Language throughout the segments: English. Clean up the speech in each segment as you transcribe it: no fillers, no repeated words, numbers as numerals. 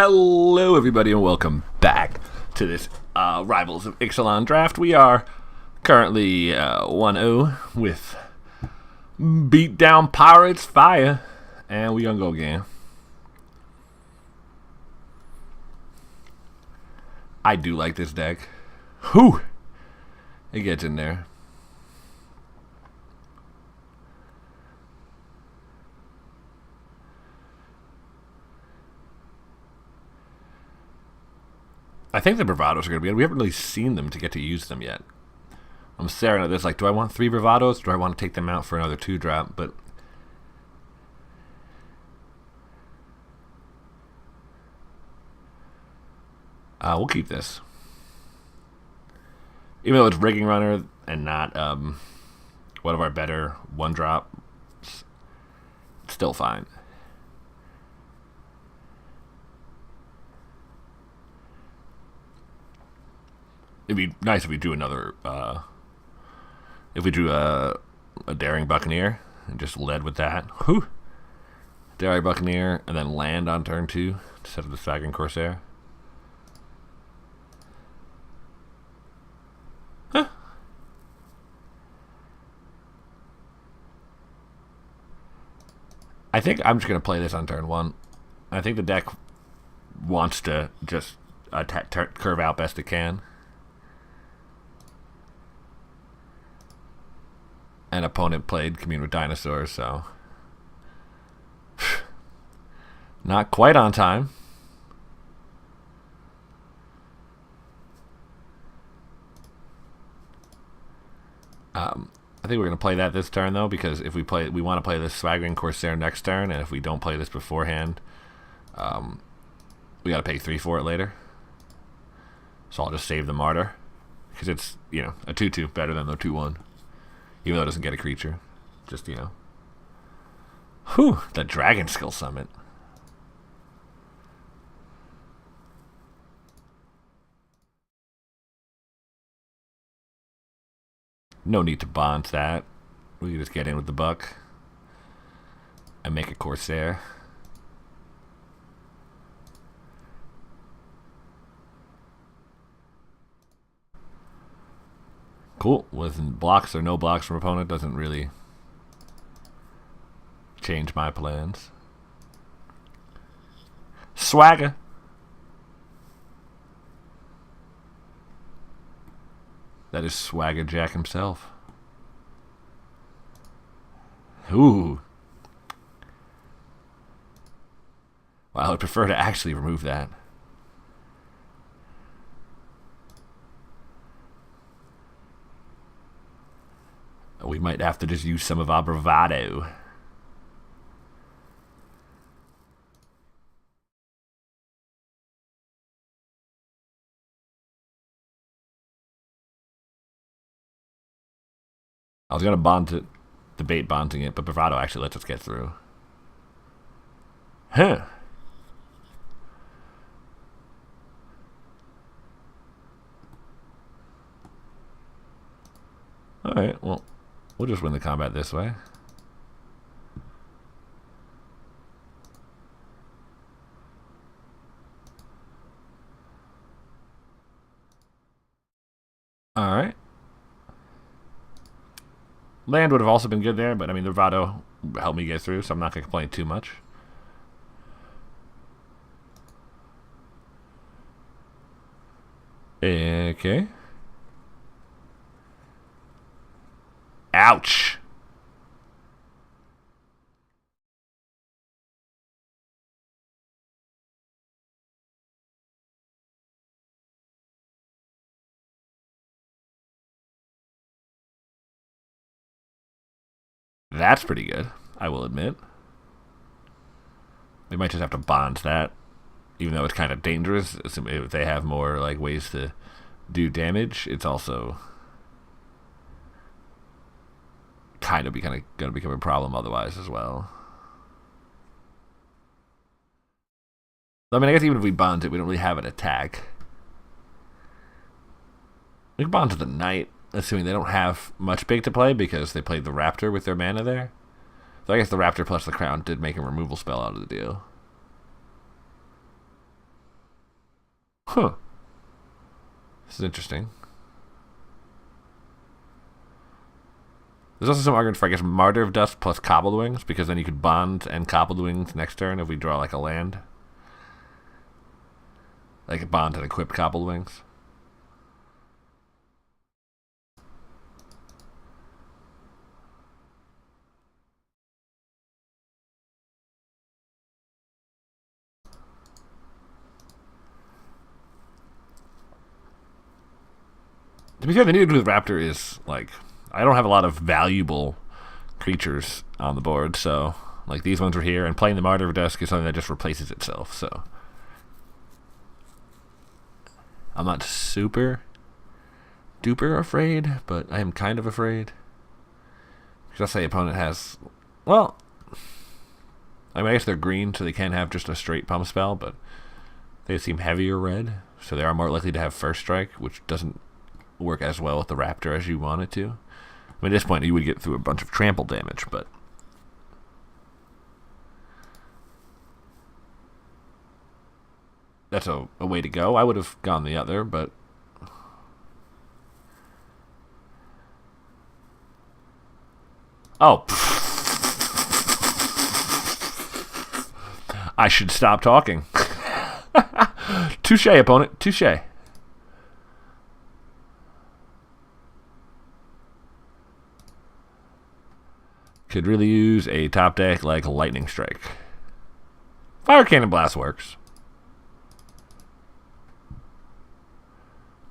Hello, everybody, and welcome back to this Rivals of Ixalan draft. We are currently 1-0 with beatdown Pirates Fire, and we gonna go again. I do like this deck. Whew! It gets in there. I think the bravados are going to be good. We haven't really seen them to get to use them yet. I'm staring at this like, do I want 3 bravados? Do I want to take them out for another 2-drop? But we'll keep this. Even though it's Rigging Runner and not one of our better 1-drops, it's still fine. It'd be nice if we drew another, if we drew a Daring Buccaneer and just led with that. Whew! Daring Buccaneer and then land on turn 2 instead of the Swaggering Corsair. Huh. I think I'm just going to play this on turn 1. I think the deck wants to just curve out best it can. An opponent played Commune with Dinosaurs, so not quite on time. I think we're going to play that this turn, though, because if we want to play this Swaggering Corsair next turn, and if we don't play this beforehand, we got to pay 3 for it later. So I'll just save the Martyr, because it's, you know, a 2-2 better than the 2-1. Even though it doesn't get a creature. Just, you know. Whew, the Dragon Skill Summit. No need to bond that. We can just get in with the buck. And make a Corsair. Cool. With blocks or no blocks from opponent doesn't really change my plans. Swagger. That is Swagger Jack himself. Ooh. Well, I would prefer to actually remove that. We might have to just use some of our bravado. I was going to bond to debate bonding it, but bravado actually lets us get through. Huh. Alright, well, we'll just win the combat this way. Alright. Land would have also been good there, but I mean, the bravado helped me get through, so I'm not going to complain too much. Okay. Ouch. That's pretty good, I will admit. They might just have to bond that, even though it's kind of dangerous. If they have more like ways to do damage, it's also kind of going to become a problem otherwise as well. I mean, I guess even if we bond it, we don't really have an attack. We can bond to the Knight, assuming they don't have much big to play because they played the Raptor with their mana there. So I guess the Raptor plus the Crown did make a removal spell out of the deal. Huh. This is interesting. There's also some argument for, I guess, Martyr of Dusk plus Cobbled Wings, because then you could bond and Cobbled Wings next turn if we draw like a land. Like a bond and equip Cobbled Wings. To be fair, the need with Raptor is, like, I don't have a lot of valuable creatures on the board, so, like, these ones are here, and playing the Martyr of Dusk is something that just replaces itself, so. I'm not super duper afraid, but I am kind of afraid. Because let's say opponent has, well, I mean, I guess they're green, so they can't have just a straight pump spell, but they seem heavier red, so they are more likely to have First Strike, which doesn't work as well with the Raptor as you want it to. I mean, at this point, you would get through a bunch of trample damage, but that's a way to go. I would have gone the other, but oh, I should stop talking. Touche, opponent. Touche. Could really use a top deck like Lightning Strike. Fire Cannon Blast works.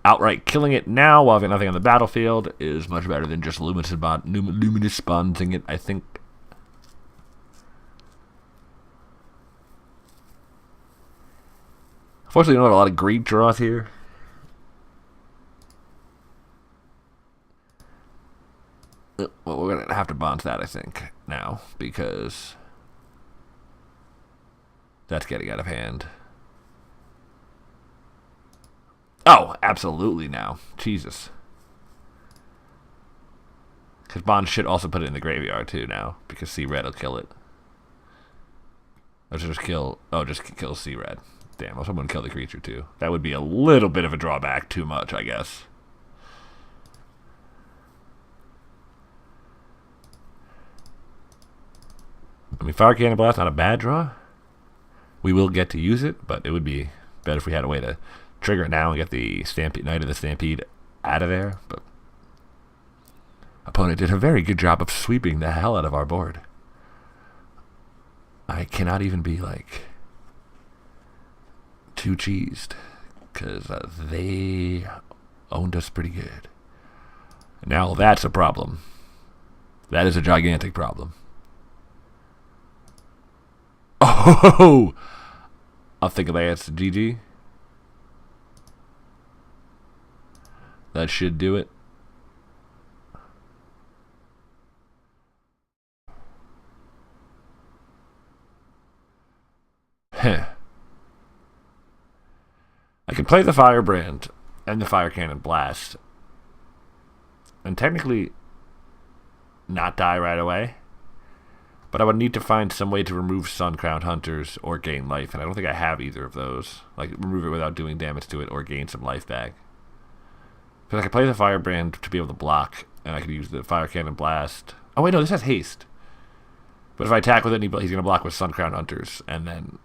Outright killing it now while having nothing on the battlefield is much better than just luminous bonding it, I think. Unfortunately, we don't have a lot of greed draws here. Well, we're going to have to bond that, I think, now, because that's getting out of hand. Oh, absolutely now. Jesus. Because bond should also put it in the graveyard, too, now, because C-Red will kill it. Or just kill, just kill C-Red. Damn, someone kill the creature, too. That would be a little bit of a drawback, too much, I guess. I mean, Fire Cannon Blast, not a bad draw. We will get to use it, but it would be better if we had a way to trigger it now and get the Knight of the Stampede out of there. But opponent did a very good job of sweeping the hell out of our board. I cannot even be, like, too cheesed, because they owned us pretty good. Now that's a problem. That is a gigantic problem. Oh, I'll think of that. It's GG. That should do it. Heh. I can play the Firebrand and the Fire Cannon Blast, and technically not die right away. But I would need to find some way to remove Sun-Crowned Hunters or gain life, and I don't think I have either of those. Like, remove it without doing damage to it or gain some life back. Because I could play the Firebrand to be able to block, and I could use the Fire Cannon Blast. Oh, wait, no, this has haste. But if I attack with it, he's going to block with Sun-Crowned Hunters, and then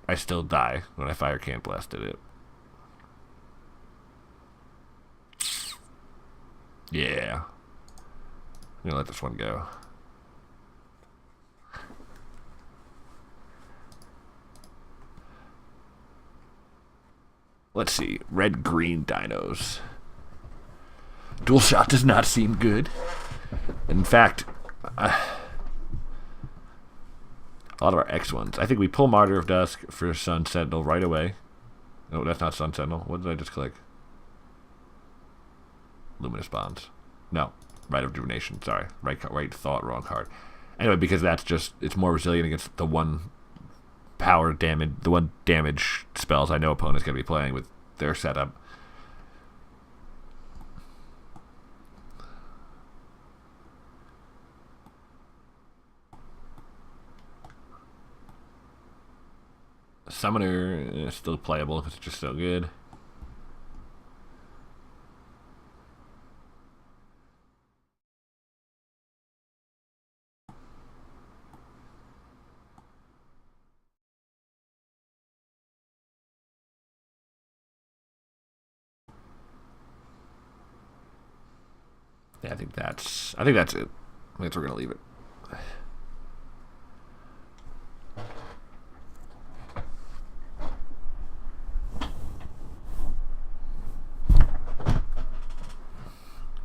I still die when I Fire Cannon Blasted it. Yeah. I'm going to let this one go. Let's see. Red-green dinos. Dual shot does not seem good. In fact, a lot of our X ones. I think we pull Martyr of Dusk for Sun Sentinel right away. No, that's not Sun Sentinel. What did I just click? Luminous Bonds. No. Rite of Divination. Sorry. Right thought, wrong card. Anyway, because that's just, it's more resilient against the one power damage, the one damage spells I know opponent's going to be playing with their setup. Summoner is still playable because it's just so good. Yeah, I think that's it. I think we're gonna leave it.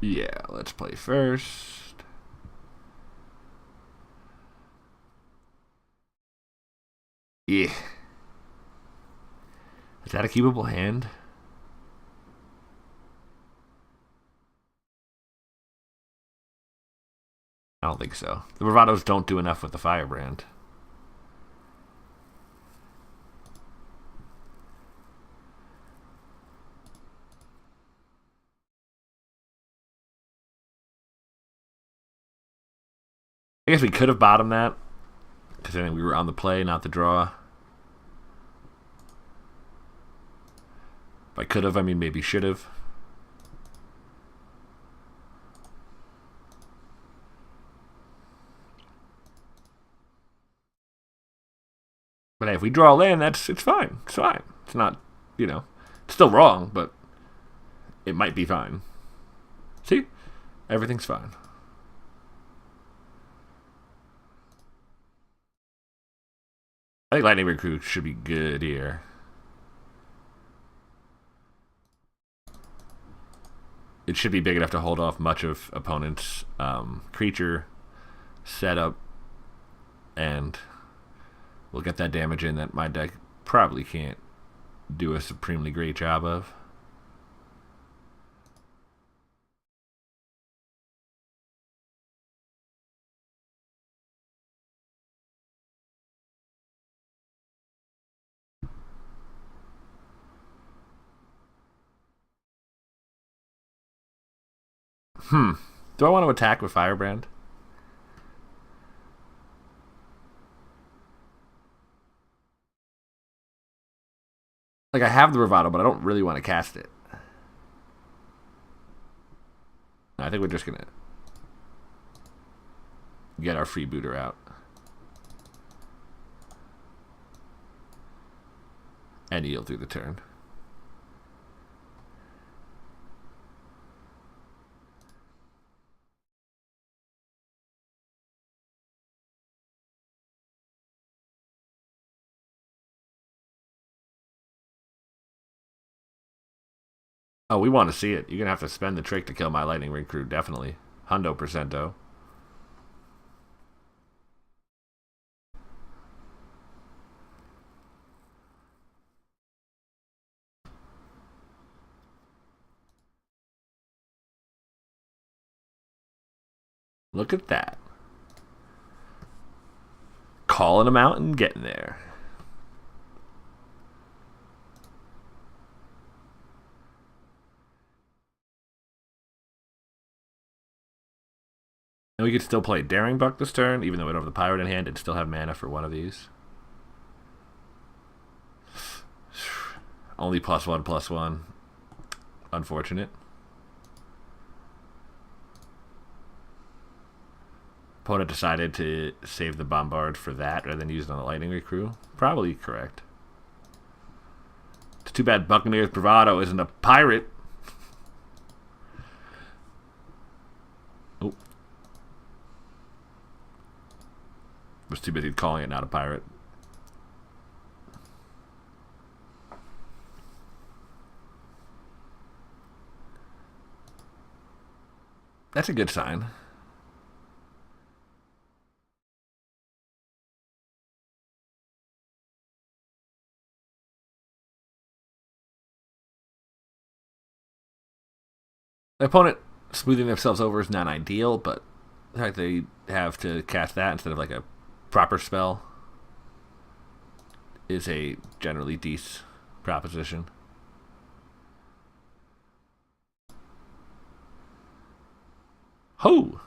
Yeah, let's play first. Yeah. Is that a keepable hand? I don't think so. The bravados don't do enough with the firebrand. I guess we could have bottomed that because I think we were on the play, not the draw. By could have, I mean maybe should have. But hey, if we draw a land, it's fine. It's fine. It's not, it's still wrong, but it might be fine. See? Everything's fine. I think Lightning Recruit should be good here. It should be big enough to hold off much of opponent's creature setup, and we'll get that damage in that my deck probably can't do a supremely great job of. Do I want to attack with Firebrand? Like, I have the Bravado, but I don't really want to cast it. I think we're just going to get our freebooter out. And yield through the turn. Oh, we want to see it. You're going to have to spend the trick to kill my Lightning Ring Crew, definitely. Hundo percento. Look at that. Calling them out and getting there. And we could still play Daring Buck this turn, even though we don't have the Pirate in hand, and still have mana for one of these. Only +1/+1. Unfortunate. Opponent decided to save the Bombard for that rather than use it on the Lightning Recruit. Probably correct. It's too bad Buccaneer's Bravado isn't a pirate. Oh. Was too busy calling it not a pirate. That's a good sign. The opponent smoothing themselves over is not ideal, but the fact they have to cast that instead of like a proper spell is a generally decent proposition. Ho!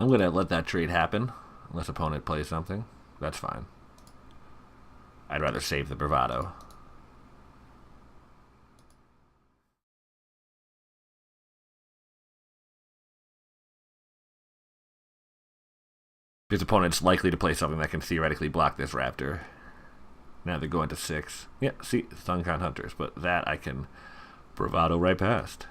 I'm going to let that trade happen, unless opponent plays something. That's fine. I'd rather save the bravado. His opponent's likely to play something that can theoretically block this raptor. Now they're going to 6. Yeah, see, Thuncon Hunters, but that I can bravado right past.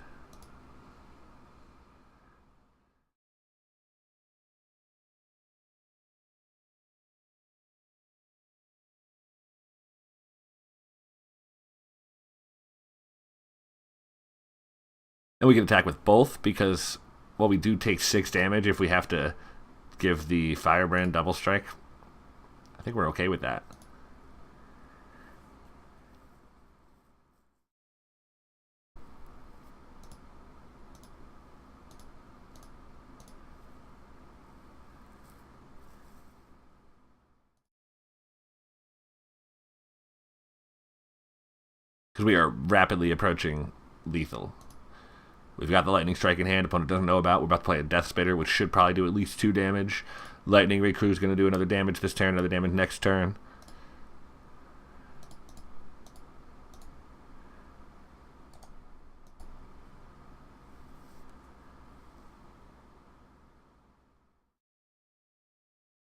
And we can attack with both because, well, we do take 6 damage if we have to give the Firebrand double strike. I think we're okay with that. Because we are rapidly approaching lethal. We've got the Lightning Strike in hand, opponent doesn't know about. We're about to play a Death Spitter, which should probably do at least 2 damage. Lightning Recruit is going to do another damage this turn, another damage next turn.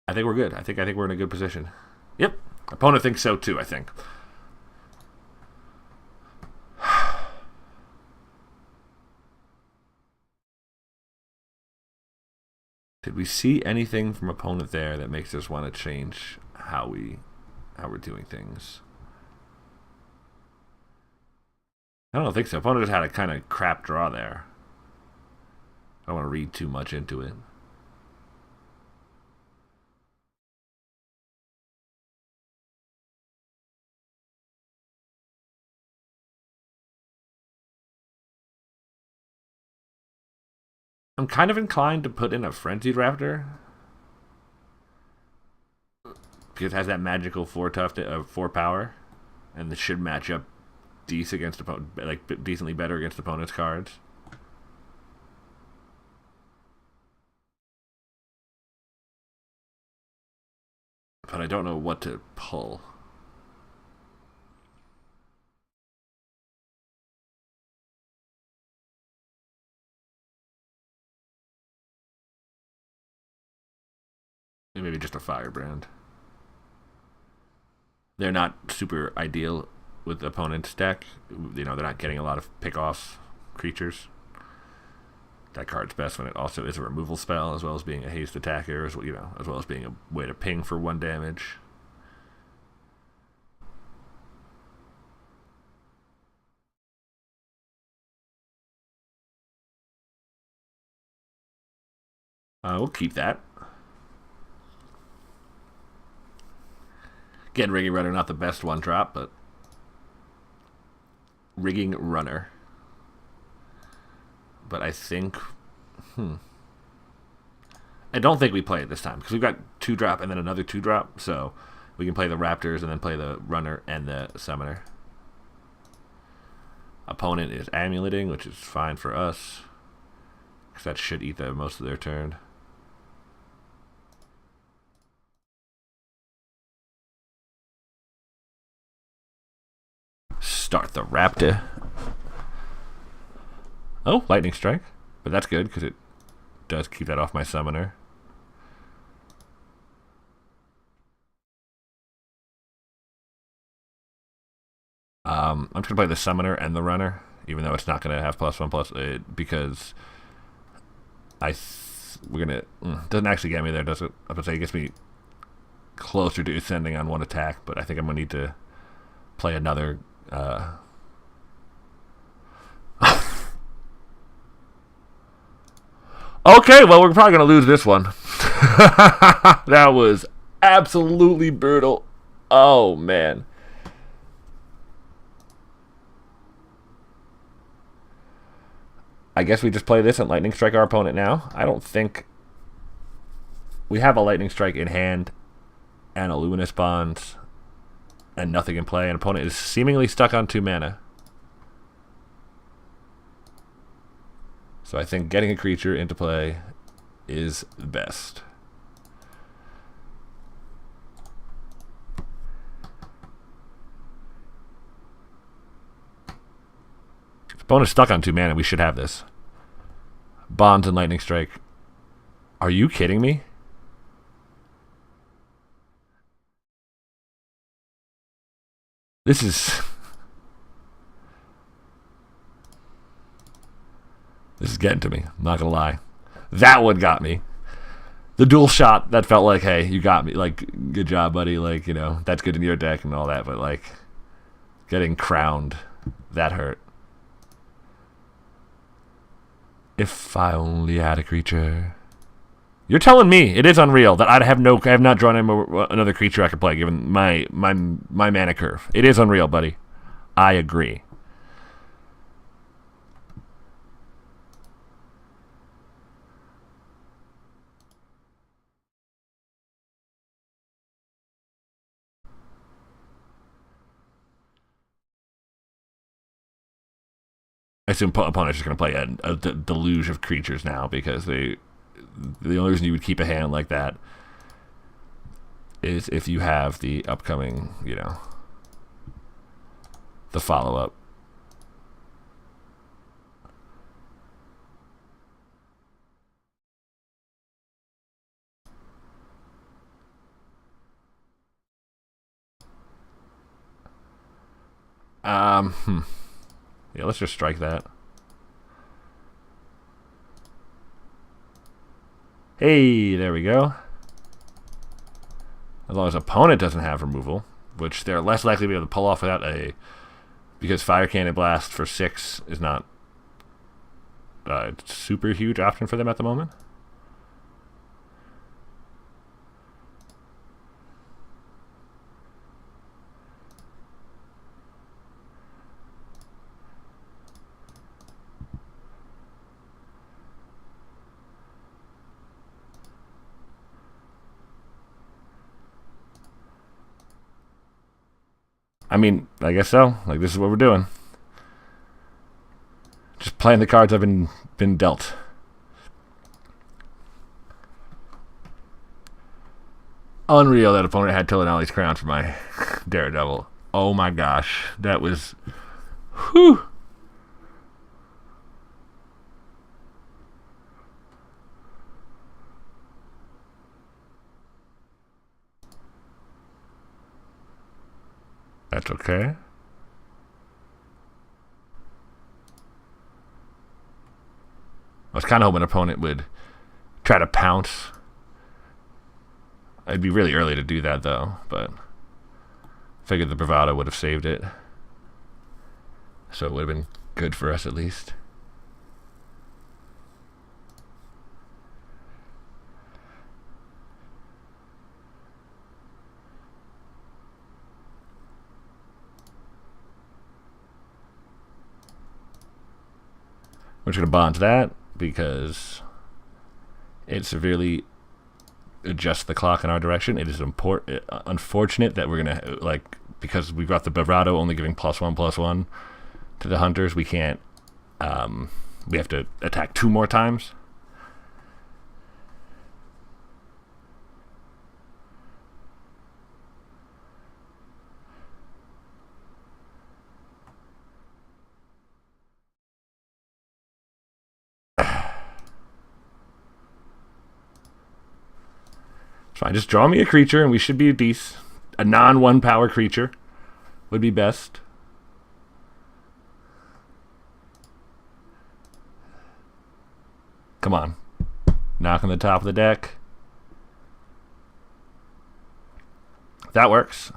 I think we're good. I think we're in a good position. Yep. Opponent thinks so too, I think. Did we see anything from opponent there that makes us want to change how we're doing things? I don't think so. Opponent just had a kind of crap draw there. I don't want to read too much into it. I'm kind of inclined to put in a Frenzied Raptor. Because it has that magical 4 power. And this should match up against like decently better against opponent's cards. But I don't know what to pull. Maybe just a Firebrand. They're not super ideal with the opponent's deck. You know, they're not getting a lot of pick-off creatures. That card's best when it also is a removal spell, as well as being a haste attacker, as well as being a way to ping for 1 damage. We'll keep that. Again, Rigging Runner, not the best 1-drop, but Rigging Runner. But I think, I don't think we play it this time, because we've got 2-drop and then another 2-drop, so we can play the Raptors and then play the Runner and the Summoner. Opponent is Amuleting, which is fine for us, because that should eat most of their turn. Start the Raptor. Oh, Lightning Strike. But that's good, because it does keep that off my Summoner. I'm just going to play the Summoner and the Runner, even though it's not going to have +1/+, because we're going to... doesn't actually get me there, does it? I was going to say it gets me closer to ascending on 1 attack, but I think I'm going to need to play another... Okay, well, we're probably going to lose this one. That was absolutely brutal. Oh, man. I guess we just play this and Lightning Strike our opponent now. I don't think... We have a Lightning Strike in hand and a Luminous Bonds and nothing in play. An opponent is seemingly stuck on 2 mana. So I think getting a creature into play is best. Opponent's stuck on 2 mana. We should have this. Bonds and Lightning Strike. Are you kidding me? This is... This is getting to me. I'm not going to lie. That one got me. The dual shot, that felt like, hey, you got me. Like, good job, buddy. Like, you know, that's good in your deck and all that. But, like, getting crowned, that hurt. If I only had a creature. You're telling me it is unreal that I have not drawn another creature I could play given my mana curve. It is unreal, buddy. I agree. I assume opponents are going to play a deluge of creatures now because the only reason you would keep a hand like that is if you have the upcoming, you know, the follow-up. Yeah, let's just strike that. Hey, there we go. As long as opponent doesn't have removal, which they're less likely to be able to pull off without a... Because Fire Cannon Blast for 6 is not a super huge option for them at the moment. I mean, I guess so. Like, this is what we're doing. Just playing the cards I've been dealt. Unreal that opponent had Tilinali's Crown for my Daredevil. Oh my gosh. That was... Whew. That's okay. I was kind of hoping an opponent would try to pounce. It'd be really early to do that, though, but figured the Bravado would have saved it. So it would have been good for us, at least. We're just going to bond to that because it severely adjusts the clock in our direction. It is unfortunate that we're going to, like, because we've got the Bravado only giving +1/+1 to the Hunters, we can't, we have to attack 2 more times. Fine, just draw me a creature and we should be a beast. A non-1 power creature would be best. Come on. Knock on the top of the deck. That works.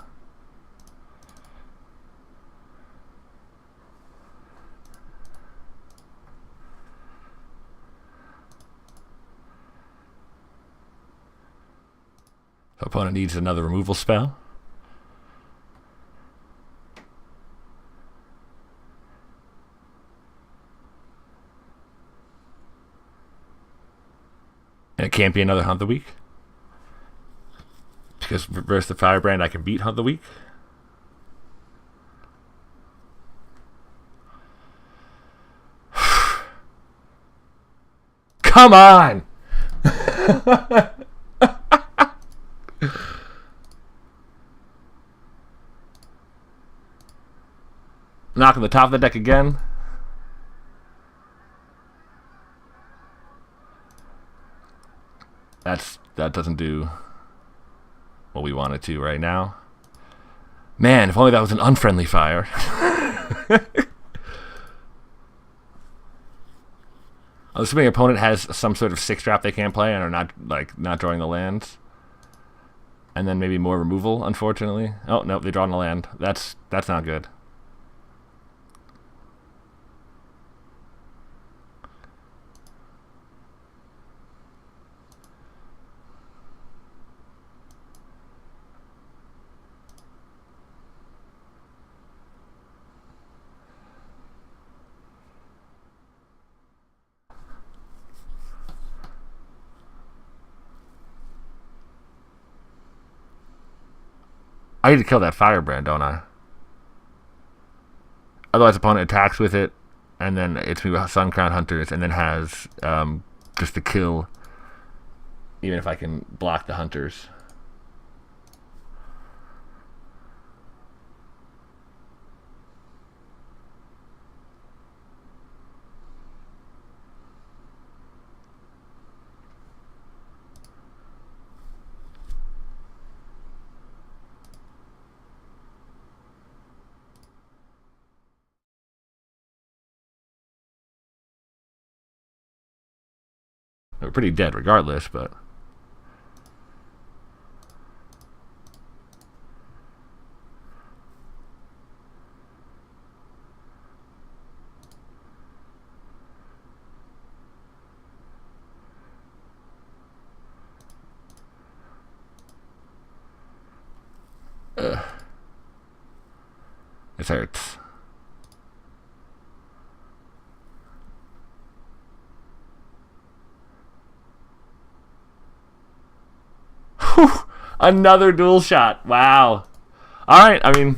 Opponent needs another removal spell. And it can't be another Hunt the Week. Because versus the Firebrand, I can beat Hunt the Week. Come on! Knocking the top of the deck again. That doesn't do what we want it to right now. Man, if only that was an unfriendly fire. I'm assuming your opponent has some sort of 6-drop they can't play and are not drawing the lands. And then maybe more removal, unfortunately. Oh, no, they're drawing the land. That's not good. I need to kill that firebrand, don't I? Otherwise, opponent attacks with it, and then it's me with Suncrown Hunters, and then has just to kill, even if I can block the Hunters. We're pretty dead regardless, but... This hurts. Another dual shot. Wow. Alright, I mean...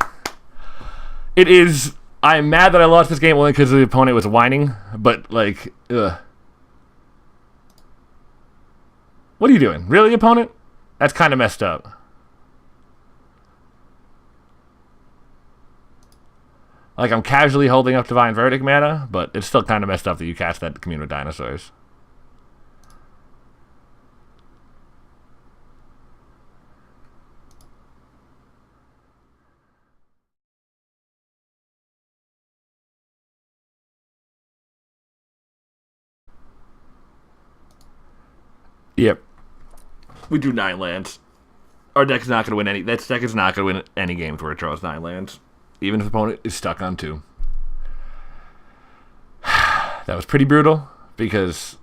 It is... I'm mad that I lost this game only because the opponent was whining, but, like, ugh. What are you doing? Really, opponent? That's kind of messed up. Like, I'm casually holding up Divine Verdict mana, but it's still kind of messed up that you cast that Commune with Dinosaurs. Yep. We drew 9 lands. Our deck is not going to win any... That deck is not going to win any games where it draws 9 lands. Even if the opponent is stuck on 2. That was pretty brutal, because...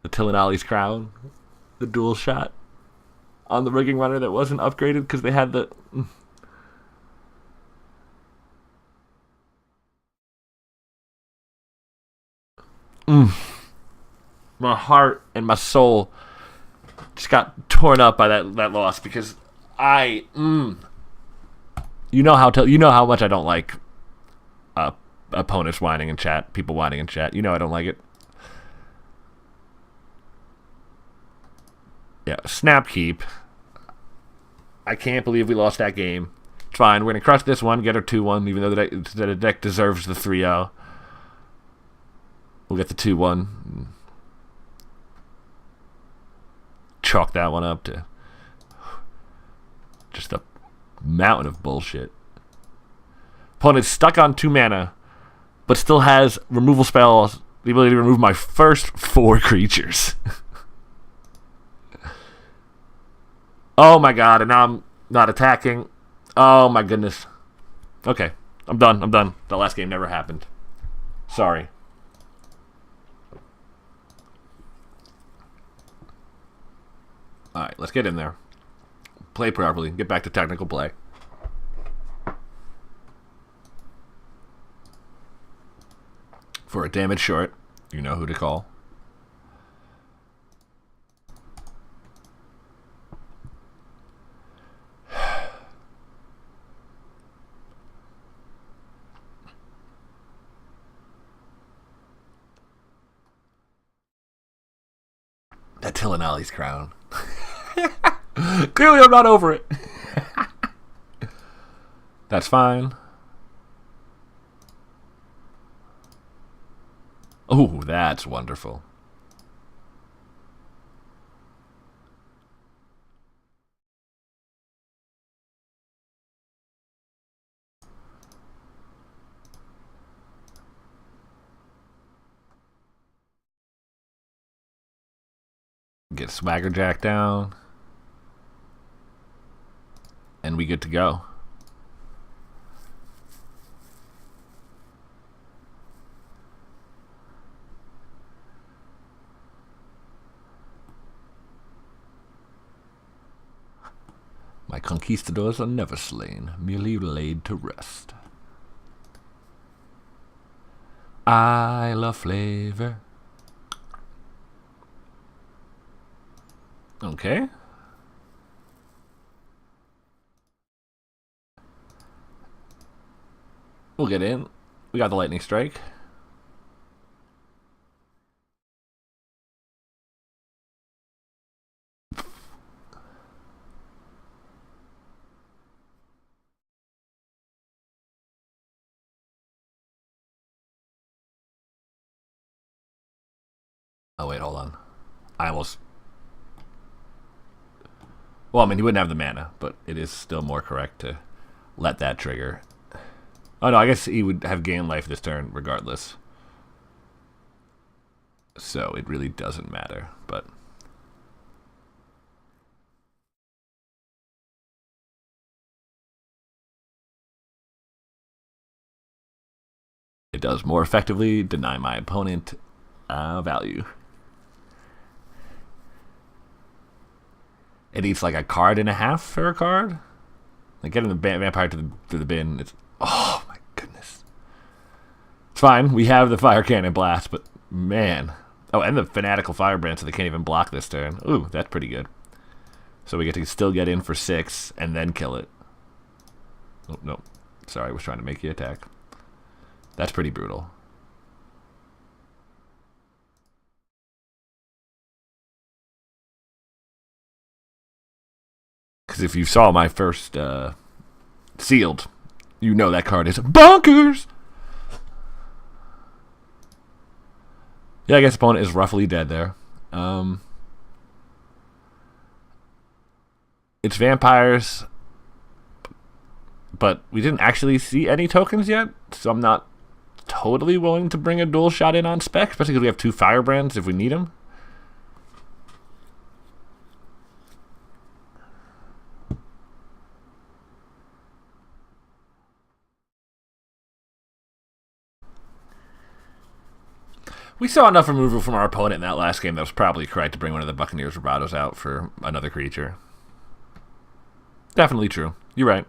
the Tillinolly's Crown. The dual shot. On the Rigging Runner that wasn't upgraded because they had the... My heart and my soul just got torn up by that loss, because you know how much I don't like opponents whining in chat, people whining in chat. You know I don't like it. Yeah, snap keep. I can't believe we lost that game. It's fine. We're gonna crush this one, get our 2-1, even though the deck deserves the 3-0. We'll get the 2-1. Chalk that one up to just a mountain of bullshit. Opponent's stuck on 2 mana, but still has removal spells, the ability to remove my first 4 creatures. Oh my god, and now I'm not attacking. Oh my goodness. Okay, I'm done. The last game never happened. Sorry. Alright, let's get in there. Play properly. Get back to technical play. For a damage short, you know who to call. killing Ollie's crown. Clearly I'm not over it. That's fine. Oh, that's wonderful. Get Swagger Jack down. And we good to go. My conquistadors are never slain, merely laid to rest. I love flavor. Okay. We'll get in. We got the lightning strike. Oh, wait, hold on. I almost... Well, I mean, he wouldn't have the mana, but it is still more correct to let that trigger. Oh, no, I guess he would have gained life this turn regardless. So it really doesn't matter, but... It does more effectively deny my opponent value. It eats like a card and a half for a card. Like getting the vampire to the bin. It's oh my goodness. It's fine. We have the fire cannon blast, but man. Oh, and the fanatical firebrand, so they can't even block this turn. Ooh, that's pretty good. So we get to still get in for 6 and then kill it. Oh no, sorry, I was trying to make you attack. That's pretty brutal. Because if you saw my first sealed, you know that card is bonkers. Yeah, I guess opponent is roughly dead there. It's vampires, but we didn't actually see any tokens yet, so I'm not totally willing to bring a dual shot in on spec, especially because we have 2 firebrands if we need them. We saw enough removal from our opponent in that last game that was probably correct to bring one of the Buccaneers Bravos out for another creature. Definitely true. You're right.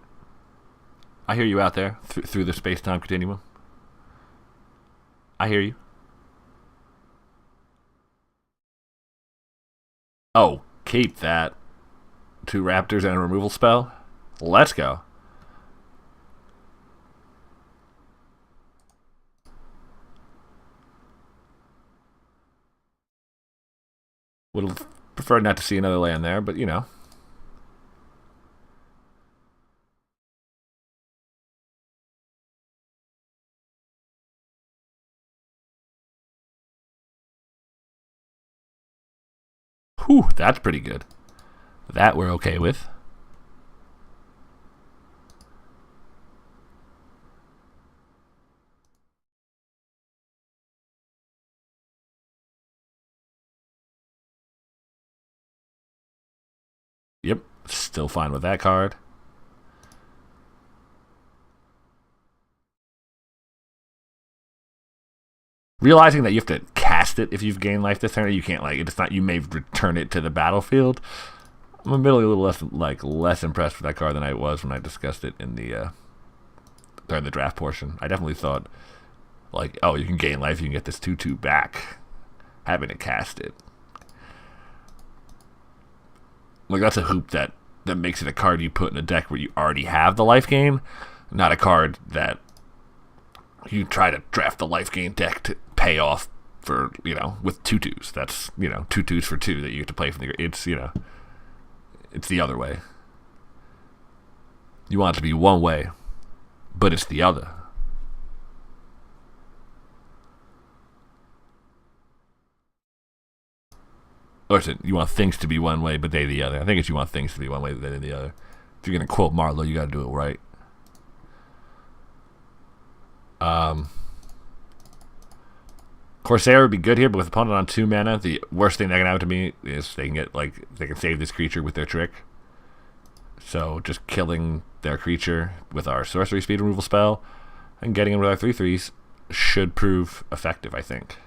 I hear you out there through the space-time continuum. I hear you. Oh, keep that. 2 raptors and a removal spell. Let's go. Would have preferred not to see another land there, but you know. Whew, that's pretty good. That we're okay with. Yep, still fine with that card. Realizing that you have to cast it if you've gained life this turn, you can't it's not. You may return it to the battlefield. I'm admittedly a little less impressed with that card than I was when I discussed it in the during the draft portion. I definitely thought oh, you can gain life, you can get this 2/2 back, having to cast it. That's a hoop that makes it a card you put in a deck where you already have the life gain, not a card that you try to draft the life gain deck to pay off for, with 2/2s. That's, 2/2s for 2 that you get to play from the... It's, it's the other way. You want it to be one way, but it's the other. Or is it, you want things to be one way, but they the other? I think it's you want things to be one way, but they the other. If you're going to quote Marlowe, you got to do it right. Corsair would be good here, but with opponent on 2 mana, the worst thing that can happen to me is they can save this creature with their trick. So just killing their creature with our sorcery speed removal spell and getting them with our 3/3s should prove effective, I think.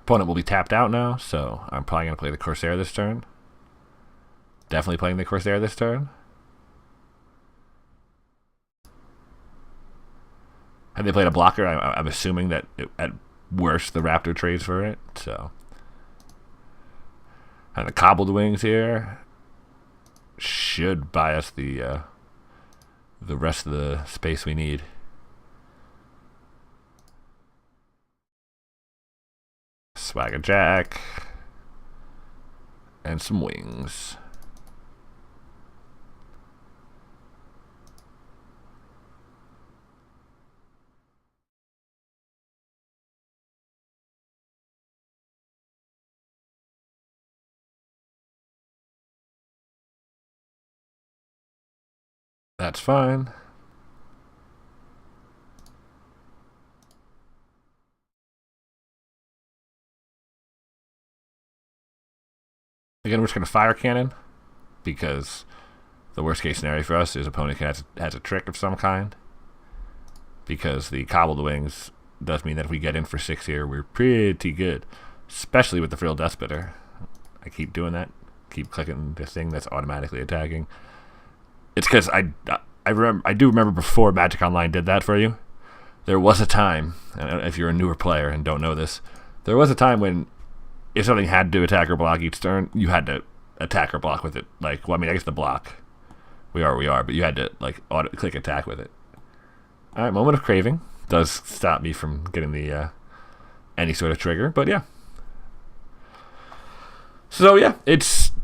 Opponent will be tapped out now, so I'm probably going to play the Corsair this turn. Definitely playing the Corsair this turn. Had they played a blocker, I'm assuming that at worst the Raptor trades for it. So, and the Cobbled Wings here should buy us the rest of the space we need. Swagger Jack and some wings. That's fine. Again, we're just going to Fire Cannon, because the worst case scenario for us is opponent has a trick of some kind. Because the Cobbled Wings does mean that if we get in for 6 here, we're pretty good. Especially with the Frilled Deathbidder. I keep doing that. Keep clicking the thing that's automatically attacking. It's because I do remember before Magic Online did that for you. There was a time, and if you're a newer player and don't know this, there was a time when if something had to attack or block each turn, you had to attack or block with it. I guess the block. We are, but you had to, click attack with it. Alright, Moment of Craving. Does stop me from getting the, any sort of trigger, but yeah. So yeah,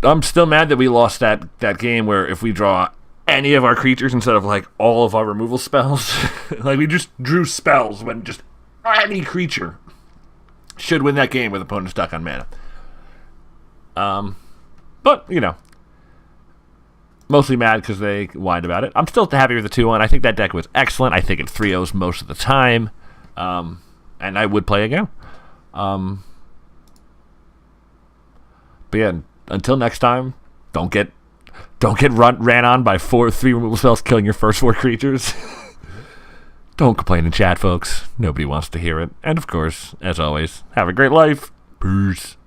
I'm still mad that we lost that game where if we draw any of our creatures instead of, all of our removal spells, we just drew spells when just any creature should win that game with opponent stuck on mana. But, mostly mad because they whined about it. I'm still happy with the 2-1. I think that deck was excellent. I think it 3-0s most of the time. And I would play again. But yeah, until next time, don't get ran on by 3 removal spells killing your first 4 creatures. Don't complain in chat, folks. Nobody wants to hear it. And of course, as always, have a great life. Peace.